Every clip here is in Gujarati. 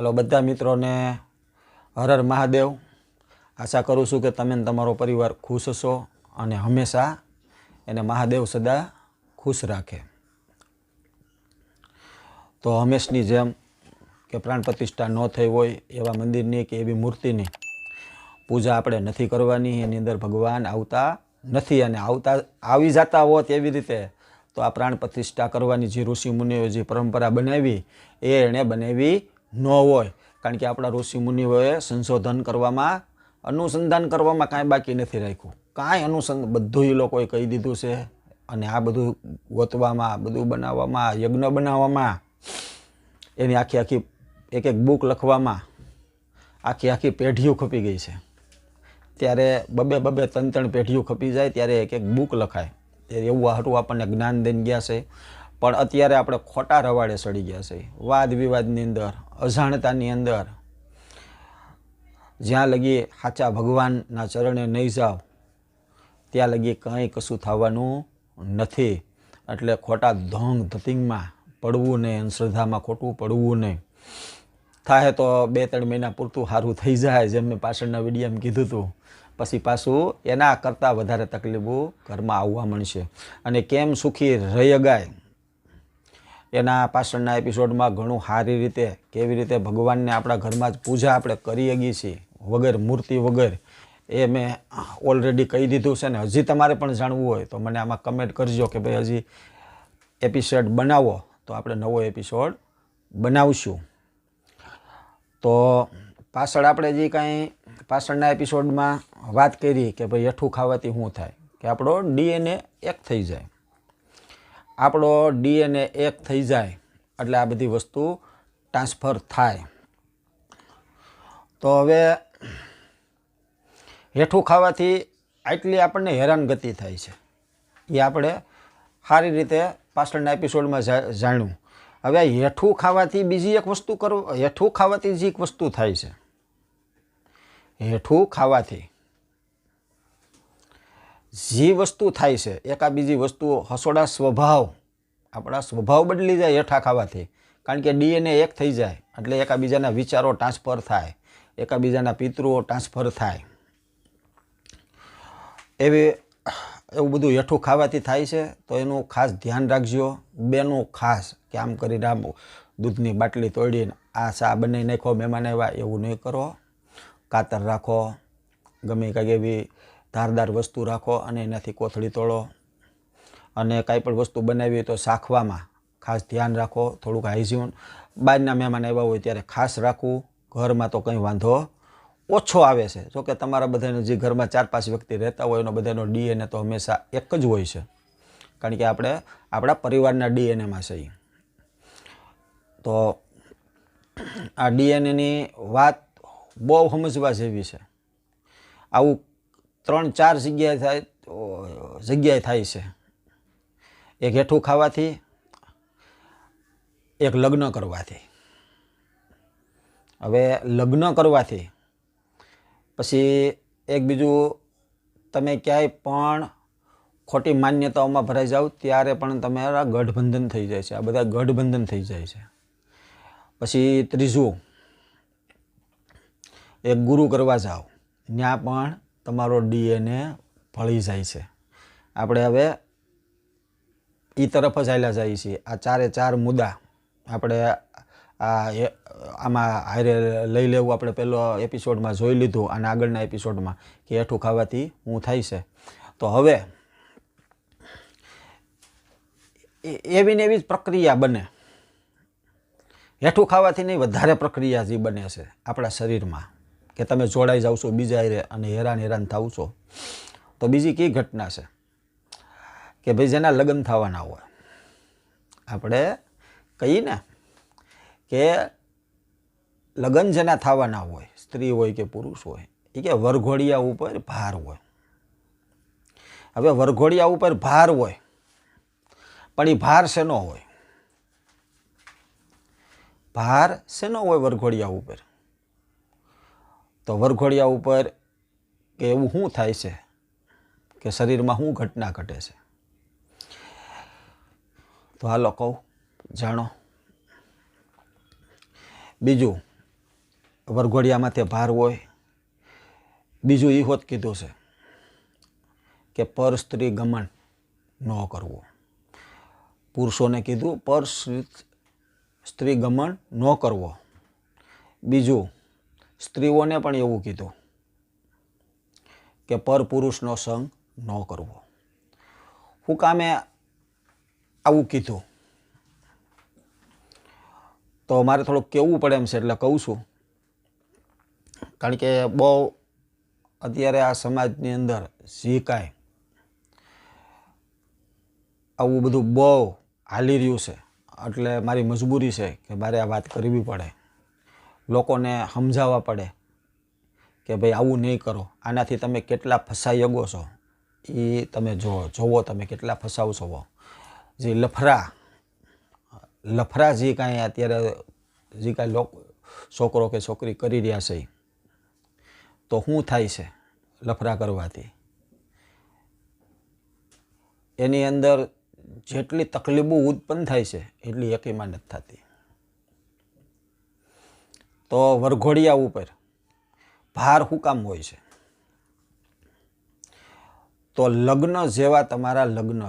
હલો બધા મિત્રોને હર હર મહાદેવ। આશા કરું છું કે તમે તમારો પરિવાર ખુશ છો અને હંમેશા એને મહાદેવ સદા ખુશ રાખે। તો હંમેશની જેમ કે પ્રાણ પ્રતિષ્ઠા ન થઈ હોય એવા મંદિરની કે એવી મૂર્તિની પૂજા આપણે નથી કરવાની। એની અંદર ભગવાન આવતા નથી અને આવી જતા હોત એવી રીતે તો આ પ્રાણ પ્રતિષ્ઠા કરવાની જે ઋષિ મુનિઓએ જે પરંપરા બનાવી એ એણે બનાવી ન હોય। કારણ કે આપણા ઋષિ મુનિઓએ સંશોધન કરવામાં અનુસંધાન કરવામાં કાંઈ બાકી નથી રાખ્યું। કાંઈ અનુસંધાન બધું એ લોકોએ કહી દીધું છે અને આ બધું ગોતવામાં, બધું બનાવવામાં, યજ્ઞ બનાવવામાં, એની આખી એક એક બુક લખવામાં આખી પેઢીઓ ખપી ગઈ છે। ત્યારે બબે 3 પેઢીઓ ખપી જાય ત્યારે એક એક બુક લખાય। એવું હાટું આપણને જ્ઞાન દઈને ગયા છે, પણ અત્યારે આપણે ખોટા રવાડે ચડી ગયા છે। વાદ વિવાદની અંદર, અજાણતાની અંદર, જ્યાં લગી સાચા ભગવાનના ચરણે નહીં જાઓ ત્યાં લગી કંઈ કશું થવાનું નથી। એટલે ખોટા ધોંગ ધતિંગમાં પડવું નહીં, અંધશ્રદ્ધામાં ખોટું પડવું નહીં। થાય તો 2-3 મહિના પૂરતું સારું થઈ જાય, જેમ મેં પાછળના વિડીયોમાં કીધું હતું। પછી પાછું એના કરતાં વધારે તકલીફો ઘરમાં આવવા મળશે। અને કેમ સુખી રહી ગાય એના પાછળના એપિસોડમાં ઘણું સારી રીતે કેવી રીતે ભગવાનને આપણા ઘરમાં જ પૂજા આપણે કરી શકીએ છીએ વગર મૂર્તિ વગર, એ મેં ઓલરેડી કહી દીધું છે। ને હજી તમારે પણ જાણવું હોય તો મને આમાં કમેન્ટ કરજો કે ભાઈ હજી એપિસોડ બનાવો તો આપણે નવો એપિસોડ બનાવશું। તો પાછળ આપણે જે કાંઈ પાછળના એપિસોડમાં વાત કરી કે ભાઈ હેઠું ખાવાથી શું થાય કે આપણો DNA એક થઈ જાય। આપણો DNA એક થઈ જાય એટલે આ બધી વસ્તુ ટ્રાન્સફર થાય। તો હવે હેઠું ખાવાથી આટલી આપણને હેરાનગતિ થાય છે એ આપણે સારી રીતે પાછળના એપિસોડમાં જાણ્યું। હવે હેઠું ખાવાથી બીજી એક વસ્તુ હેઠું ખાવાથી જે એક વસ્તુ થાય છે, હેઠું ખાવાથી જે વસ્તુ થાય છે એક આ બીજી વસ્તુઓ હસોડા સ્વભાવ, આપણા સ્વભાવ બદલી જાય હેઠા ખાવાથી। કારણ કે DNA એક થઈ જાય એટલે એકાબીજાના વિચારો ટ્રાન્સફર થાય, એકાબીજાના પિતૃઓ ટ્રાન્સફર થાય। એવું બધું હેઠું ખાવાથી થાય છે। તો એનું ખાસ ધ્યાન રાખજો બેનું, ખાસ કે આમ કરીને આમ દૂધની બાટલી તોડીને આ ચા બનાવી નાખો મહેમાન આવ્યા એવું નહીં કરો। કાતર રાખો, ગમે કાંઈક એવી ધારદાર વસ્તુ રાખો અને એનાથી કોથળી તોડો। અને કાંઈ પણ વસ્તુ બનાવી તો શાખવામાં ખાસ ધ્યાન રાખો, થોડુંક હાઇજીન। બહારના મહેમાન આવ્યા હોય ત્યારે ખાસ રાખવું। ઘરમાં તો કંઈ વાંધો ઓછો આવે છે, જોકે તમારા બધાને જે ઘરમાં 4-5 વ્યક્તિ રહેતા હોય એનો બધાનો DNA તો હંમેશા એક જ હોય છે, કારણ કે આપણે આપણા પરિવારના DNAમાં છે। તો આ DNAની વાત બહુ સમજવા જેવી છે। આવું 3-4 જગ્યાએ થાય છે। એક હેઠું ખાવાથી, એક લગ્ન કરવાથી। હવે લગ્ન કરવાથી પછી એક બીજું, તમે ક્યાંય પણ ખોટી માન્યતાઓમાં ભરાઈ જાઓ ત્યારે પણ તમારા ગઠબંધન થઈ જાય છે। આ બધા ગઠબંધન થઈ જાય છે। પછી ત્રીજું, એક ગુરુ કરવા જાઓ ત્યાં પણ તમારો DNA ભળી જાય છે। આપણે હવે એ તરફ જ હાલ્યા જઈએ છીએ। આ 4 મુદ્દા આપણે આમાં હારે લઈ લેવું। આપણે પહેલો એપિસોડમાં જોઈ લીધું અને આગળના એપિસોડમાં કે હેઠું ખાવાથી શું થાય છે। તો હવે એવી ને એવી જ પ્રક્રિયા બને, હેઠું ખાવાથી નહીં વધારે પ્રક્રિયા જે બને છે આપણા શરીરમાં કે તમે જોડાઈ જાવ છો બીજા હારે અને હેરાન થાવ છો। તો બીજી કઈ ઘટના છે કે ભાઈ જેના લગ્ન થવાના હોય, આપણે કહીએ ને કે લગ્ન જેના થવાના હોય, સ્ત્રી હોય કે પુરુષ હોય, એ કે વરઘોડિયા ઉપર ભાર હોય। હવે વરઘોડિયા ઉપર ભાર હોય પણ એ ભાર શેનો હોય? ભાર શેનો હોય વરઘોડિયા ઉપર? તો વરઘોડિયા ઉપર કે એવું શું થાય છે કે શરીરમાં શું ઘટના ઘટે છે? તો હાલો કહું, જાણો। બીજું વરઘોડિયા માથે ભાર હોય. બીજું એ હોત કીધું છે કે પર સ્ત્રી ગમન ન કરવું. પુરુષોને કીધું પર સ્ત્રી ગમન ન કરવો. બીજું સ્ત્રીઓને પણ એવું કીધું કે પર પુરુષનો સંગ ન કરવો. હું કામે આવું કીધું તો મારે થોડુંક કહેવું પડે એમ છે, એટલે કહું છું. કારણ કે બહુ અત્યારે આ સમાજની અંદર જે કાંઈ આવું બધું બહુ હાલી રહ્યું છે, એટલે મારી મજબૂરી છે કે મારે આ વાત કરવી પડે, લોકોને સમજાવવા પડે કે ભાઈ આવું નહીં કરો. આનાથી તમે કેટલા ફસાઈ શકો છો એ તમે જોવો તમે કેટલા ફસાવ છો. જે લફરા જે કાંઈ અત્યારે જે કાંઈ છોકરો કે છોકરી કરી રહ્યા છે, તો શું થાય છે લફરા કરવાથી? એની અંદર જેટલી તકલીફો ઉત્પન્ન થાય છે એટલી એકેમાં નથી થતી. તો વરઘોડિયા ઉપર ભાર શું કામ હોય છે? તો લગ્ન જેવા તમારા લગ્ન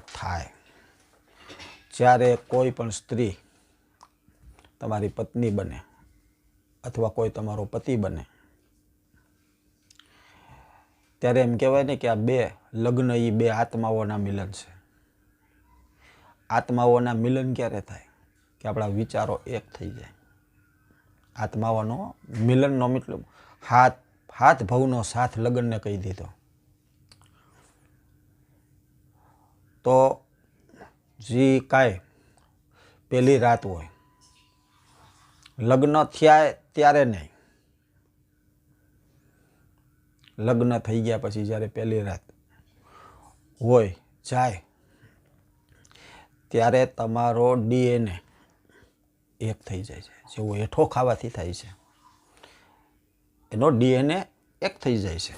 થાય, જ્યારે કોઈ પણ સ્ત્રી તમારી પત્ની બને અથવા કોઈ તમારો પતિ બને, ત્યારે એમ કહેવાય ને કે આ બે લગ્ન એ બે આત્માઓના મિલન છે. આત્માઓના મિલન ક્યારે થાય? કે આપણા વિચારો એક થઈ જાય. આત્માઓનો મિલનનો મતલબ હાથ ભવનો સાથ લગ્નને કહી દીધો. તો જે કાંઈ પહેલી રાત હોય, લગ્ન થયા ત્યારે નહીં, લગ્ન થઈ ગયા પછી જ્યારે પહેલી રાત હોય જાય, ત્યારે તમારો DNA એક થઈ જાય છે. જેવો હેઠો ખાવાથી થાય છે, એનો DNA એક થઈ જાય છે.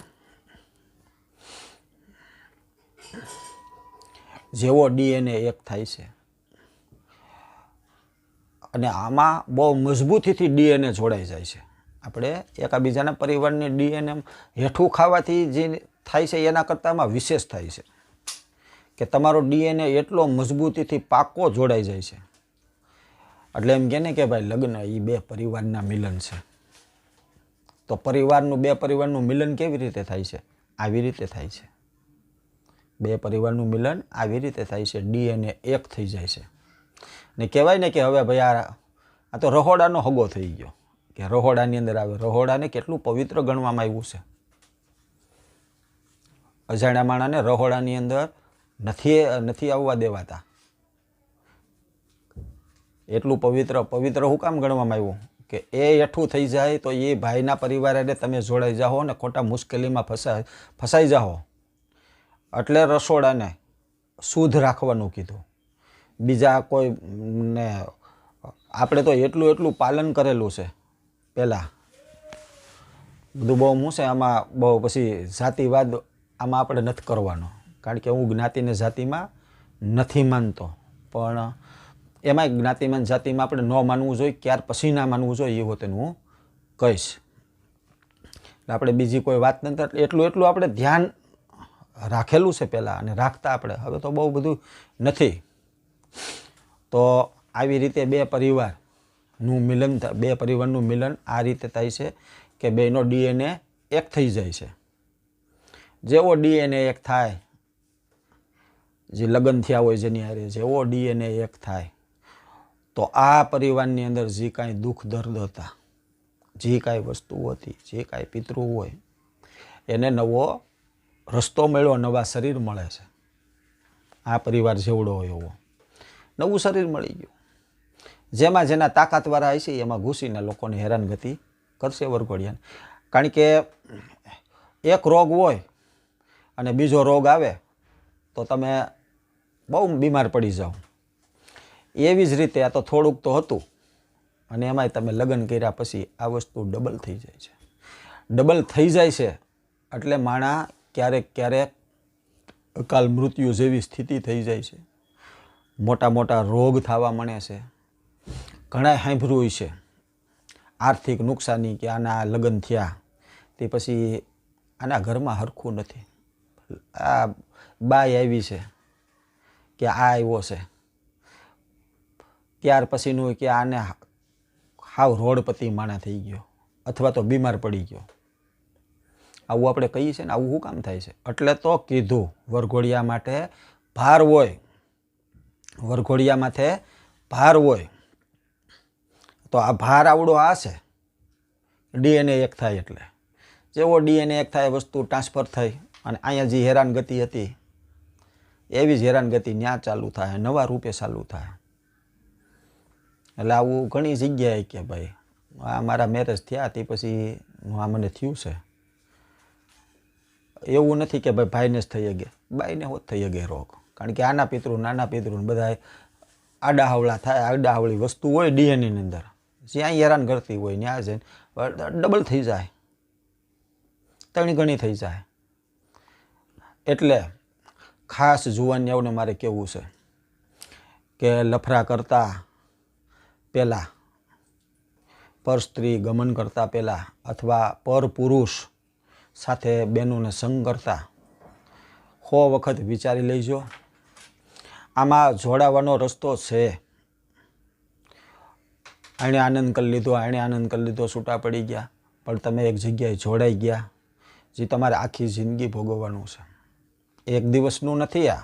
જેવો DNA એક થાય છે, અને આમાં બહુ મજબૂતીથી DNA જોડાઈ જાય છે. આપણે એકાબીજાના પરિવારની DNA હેઠું ખાવાથી જે થાય છે એના કરતાંમાં વિશેષ થાય છે કે તમારો DNA એટલો મજબૂતીથી પાકો જોડાઈ જાય છે. એટલે એમ કહે ને કે ભાઈ લગ્ન એ બે પરિવારના મિલન છે. તો બે પરિવારનું મિલન કેવી રીતે થાય છે? આવી રીતે થાય છે. બે પરિવારનું મિલન આવી રીતે થાય છે. DNA એક થઈ જાય છે. ને કહેવાય ને કે હવે ભાઈ આ તો રહોડાનો હગો થઈ ગયો, કે રહોડાની અંદર આવે. રહોડાને કેટલું પવિત્ર ગણવામાં આવ્યું છે. અજાણ્યા માણાને રહોડાની અંદર નથી આવવા દેવાતા. એટલું પવિત્ર શું કામ ગણવામાં આવ્યું? કે એ હેઠું થઈ જાય તો એ ભાઈના પરિવારે તમે જોડાઈ જાઓ ને ખોટા મુશ્કેલીમાં ફસાઈ જાઓ. એટલે રસોડાને શુદ્ધ રાખવાનું કીધું. બીજા કોઈને આપણે તો એટલું પાલન કરેલું છે પહેલાં. બધું બહુ હું છે આમાં બહુ પછી જાતિવાદ આમાં આપણે નથી કરવાનો, કારણ કે હું જ્ઞાતિને જાતિમાં નથી માનતો. પણ એમાં જ્ઞાતિમાન જાતિમાં આપણે ન માનવું જોઈએ, ત્યાર પછી ના માનવું જોઈએ, એ હોતે હું કહીશ. આપણે બીજી કોઈ વાત નથી, એટલું આપણે ધ્યાન રાખેલું છે પહેલાં, અને રાખતા આપણે. હવે તો બહુ બધું નથી. તો આવી રીતે બે પરિવારનું મિલન આ રીતે થાય છે કે બેનો DNA એક થઈ જાય છે. જેવો DNA એક થાય, જે લગ્ન થયા હોય જેની હારે, જેવો DNA એક થાય, તો આ પરિવારની અંદર જે કાંઈ દુઃખ દર્દ હતા, જે કાંઈ વસ્તુ હતી, જે કાંઈ પિતૃ હોય, એને નવો રસ્તો મળ્યો, નવા શરીર મળે છે. આ પરિવાર જેવડો હોય એવો નવું શરીર મળી ગયું. જેમાં જેના તાકાતવાળા હશે એમાં ઘૂસીને લોકોને હેરાનગતિ કરશે વરઘોડિયાને. કારણ કે એક રોગ હોય અને બીજો રોગ આવે તો તમે બહુ બીમાર પડી જાઓ. એવી જ રીતે આ તો થોડુંક તો હતું, અને એમાંય તમે લગ્ન કર્યા પછી આ વસ્તુ ડબલ થઈ જાય છે. ડબલ થઈ જાય છે એટલે માણા ક્યારેક અકાલ મૃત્યુ જેવી સ્થિતિ થઈ જાય છે. મોટા મોટા રોગ થવા મળે છે. ઘણા સાંભળ્યું છે આર્થિક નુકસાની કે આના લગ્ન થયા તે પછી આના ઘરમાં હરખું નથી, આ બાઈ આવી છે કે આ આવ્યો છે, ત્યાર પછીનું કે આને હાવ રોડપતિ માણા થઈ ગયો અથવા તો બીમાર પડી ગયો. આવું આપણે કહીએ છીએ ને, આવું શું કામ થાય છે? એટલે તો કીધું વરઘોડિયા માટે ભાર હોય, વરઘોડિયા માથે ભાર હોય. તો આ ભાર આવડો આ છે, DNA એક થાય એટલે જેવો DNA એક થાય વસ્તુ ટ્રાન્સફર થઈ અને અહીંયા જે હેરાનગતિ હતી એવી જ હેરાનગતિ ત્યાં ચાલુ થાય, નવા રૂપે ચાલુ થાય. એટલે આવું ઘણી જગ્યાએ કે ભાઈ આ મારા મેરેજ થયા તે પછી આ મને થયું છે. એવું નથી કે ભાઈ ભાઈને જ થઈ શકે, બાઈને હોત થઈ શકે રોગ, કારણ કે આના પિતૃ નાના પિતૃ બધા આડાહવળા થાય. આડાહવળી વસ્તુ હોય DNA ની અંદર, જ્યાં હેરાન કરતી હોય ત્યાં જઈને ડબલ થઈ જાય, ત્રણ ગણી થઈ જાય. એટલે ખાસ જુવાનિયાઓને મારે કહેવું છે કે લફરા કરતા પહેલાં, પર સ્ત્રી ગમન કરતા પહેલાં અથવા પર પુરુષ સાથે બહેનોને સંગ કરતા 100 વખત વિચારી લેજો. આમાં જોડાવાનો રસ્તો છે. એણે આનંદ કરી લીધો, એણે આનંદ કરી લીધો, છૂટા પડી ગયા, પણ તમે એક જગ્યાએ જોડાઈ ગયા જે તમારે આખી જિંદગી ભોગવવાનું છે. એક દિવસનું નથી આ.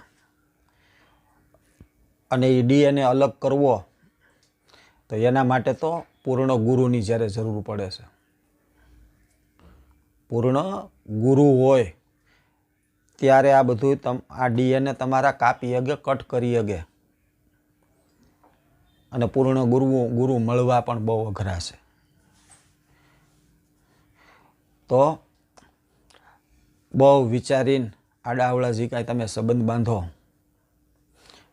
અને એ DNA અલગ કરવો તો એના માટે તો પૂર્ણ ગુરુની જ્યારે જરૂર પડે છે. પૂર્ણ ગુરુ હોય ત્યારે આ બધું આ DNA તમારા કાપી શકે, કટ કરી શકે. અને પૂર્ણ ગુરુ મળવા પણ બહુ અઘરા છે. તો બહુ વિચારીને આડાવળા જે કાંઈ તમે સંબંધ બાંધો,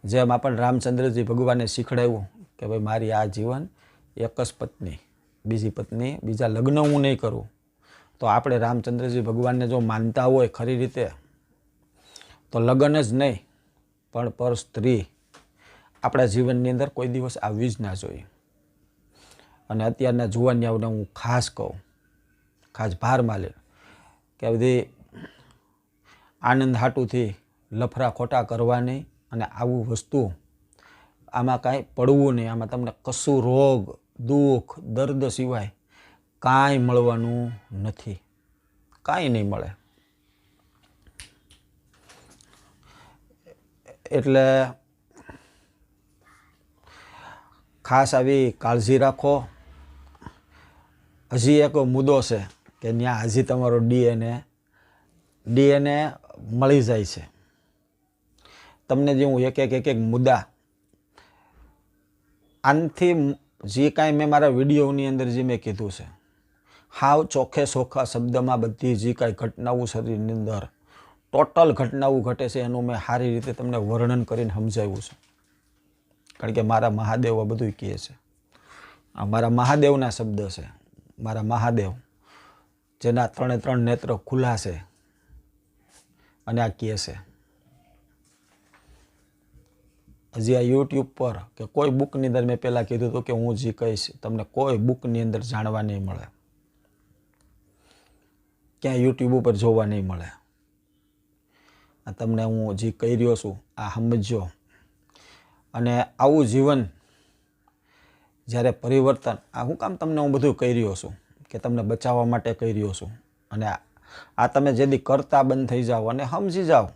જેમ આપણને રામચંદ્રજી ભગવાને શીખડાવ્યું કે ભાઈ મારી આ જીવન એક જ પત્ની, બીજી પત્ની, બીજા લગ્ન હું નહીં કરું. તો આપણે રામચંદ્રજી ભગવાનને જો માનતા હોય ખરી રીતે તો લગ્ન જ નહીં પણ પર સ્ત્રી આપણા જીવનની અંદર કોઈ દિવસ આવવી જ ના જોઈએ. અને અત્યારના જુવાનિયાઓને હું ખાસ કહું, ખાસ ભારમાં લે કે બધી આનંદ હાટુથી લફરા ખોટા કરવા નહીં. અને આવું વસ્તુ આમાં કાંઈ પડવું નહીં. આમાં તમને કશું રોગ, દુઃખ, દર્દ સિવાય કાંઈ મળવાનું નથી, કાંઈ નહીં મળે. એટલે ખાસ આવી કાળજી રાખો. હજી એક મુદ્દો છે કે ત્યાં હજી તમારો DNA મળી જાય છે. તમને જે હું એક મુદ્દા આનથી જે કાંઈ મેં મારા વિડીયોની અંદર જે મેં કીધું છે, હાવ ચોખ્ખે ચોખ્ખા શબ્દમાં બધી જે કાંઈ ઘટનાઓ શરીરની અંદર ટોટલ ઘટનાઓ ઘટે છે એનું મેં સારી રીતે તમને વર્ણન કરીને સમજાવ્યું છે. કારણ કે મારા મહાદેવ આ બધું કહે છે. આ મારા મહાદેવના શબ્દ છે. મારા મહાદેવ જેના 3 નેત્ર ખુલ્લા છે અને આ કહે છે. હજી આ યુટ્યુબ પર કે કોઈ બુકની અંદર મેં પહેલાં કીધું હતું કે હું જે કહીશ તમને કોઈ બુકની અંદર જાણવા નહીં મળે, ક્યાંય યુટ્યુબ ઉપર જોવા નહીં મળે. આ તમને હું જે કહી રહ્યો છું આ સમજો. અને આવું જીવન જ્યારે પરિવર્તન, આ શું કામ તમને હું બધું કહી રહ્યો છું કે તમને બચાવવા માટે કહી રહ્યો છું. અને આ તમે જેથી કરતા બંધ થઈ જાઓ અને સમજી જાઓ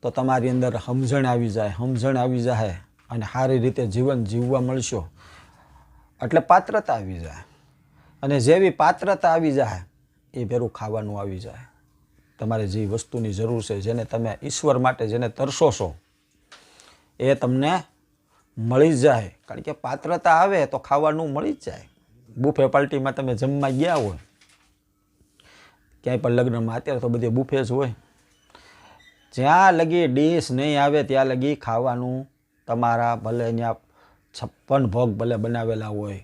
તો તમારી અંદર સમજણ આવી જાય અને સારી રીતે જીવન જીવવા મળશો. એટલે પાત્રતા આવી જાય. અને જેવી પાત્રતા આવી જાય એ ભેરું ખાવાનું આવી જાય. તમારે જે વસ્તુની જરૂર છે, જેને તમે ઈશ્વર માટે જેને તરસો છો એ તમને મળી જ જાય. કારણ કે પાત્રતા આવે તો ખાવાનું મળી જ જાય. બુફે પાર્ટીમાં તમે જમવા ગયા હોય, ક્યાંય પણ લગ્નમાં, અત્યારે તો બધી બુફે જ હોય, જ્યાં લગી ડીશ નહીં આવે ત્યાં લગી ખાવાનું તમારા ભલે ત્યાં 56 ભોગ ભલે બનાવેલા હોય,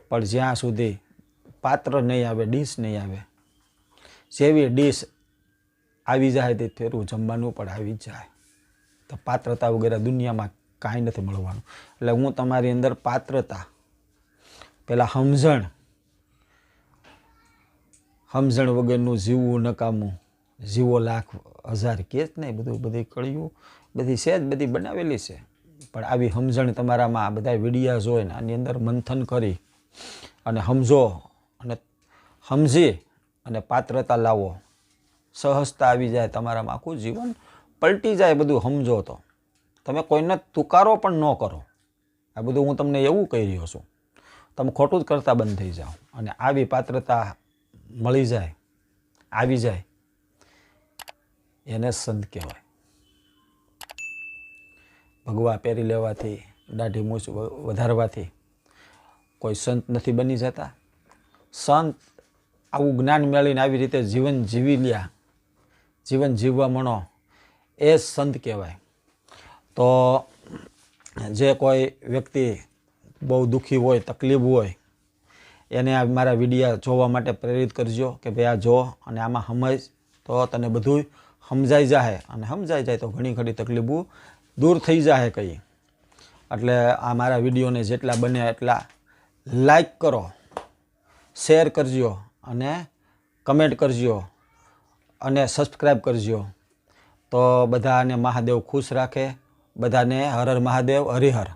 પણ જ્યાં સુધી પાત્ર નહીં આવે, ડીશ નહીં આવે, જેવી ડીશ આવી જાય તે ફેરું જમવાનું પણ આવી જાય. તો પાત્રતા વગેરે દુનિયામાં કાંઈ નથી મળવાનું. એટલે હું તમારી અંદર પાત્રતા, પહેલાં સમજણ વગરનું જીવવું નકામું, જીવો લાખ હજાર કે જ નહીં, બધી કળિયું બધી છે જ, બધી બનાવેલી છે. પણ આવી સમજણ તમારામાં આ બધા વિડીયા જોઈને આની અંદર મંથન કરી અને સમજો અને સમજી અને પાત્રતા લાવો, સહજતા આવી જાય તમારામાં, આખું જીવન પલટી જાય. બધું સમજો તો તમે કોઈને તુકારો પણ ન કરો. આ બધું હું તમને એવું કહી રહ્યો છું, તમે ખોટું જ કરતા બંધ થઈ જાઓ. અને આવી પાત્રતા મળી જાય, આવી જાય, એને સંત કહેવાય. ભગવા પહેરી લેવાથી, દાઢી મૂછ વધારવાથી કોઈ સંત નથી બની જતા. સંત આવું જ્ઞાન મેળવીને આવી રીતે જીવન જીવી લ્યા, જીવન જીવવા મળો, એ જ સંત કહેવાય. તો જે કોઈ વ્યક્તિ બહુ દુઃખી હોય, તકલીફ હોય, એને આ મારા વિડીયા જોવા માટે પ્રેરિત કરજો કે ભાઈ આ જો અને આમાં સમજ, તો તને બધું સમજાઈ જાય. અને સમજાઈ જાય તો ઘણી ખરી તકલીફો દૂર થઈ જાય કંઈ. એટલે આ મારા વિડીયોને જેટલા બને એટલા લાઈક કરો, શેર કરજો અને કમેન્ટ કરજો અને સબસ્ક્રાઈબ કરજો. તો બધાને મહાદેવ ખુશ રાખે. બધાને હર હર મહાદેવ, હરિહર.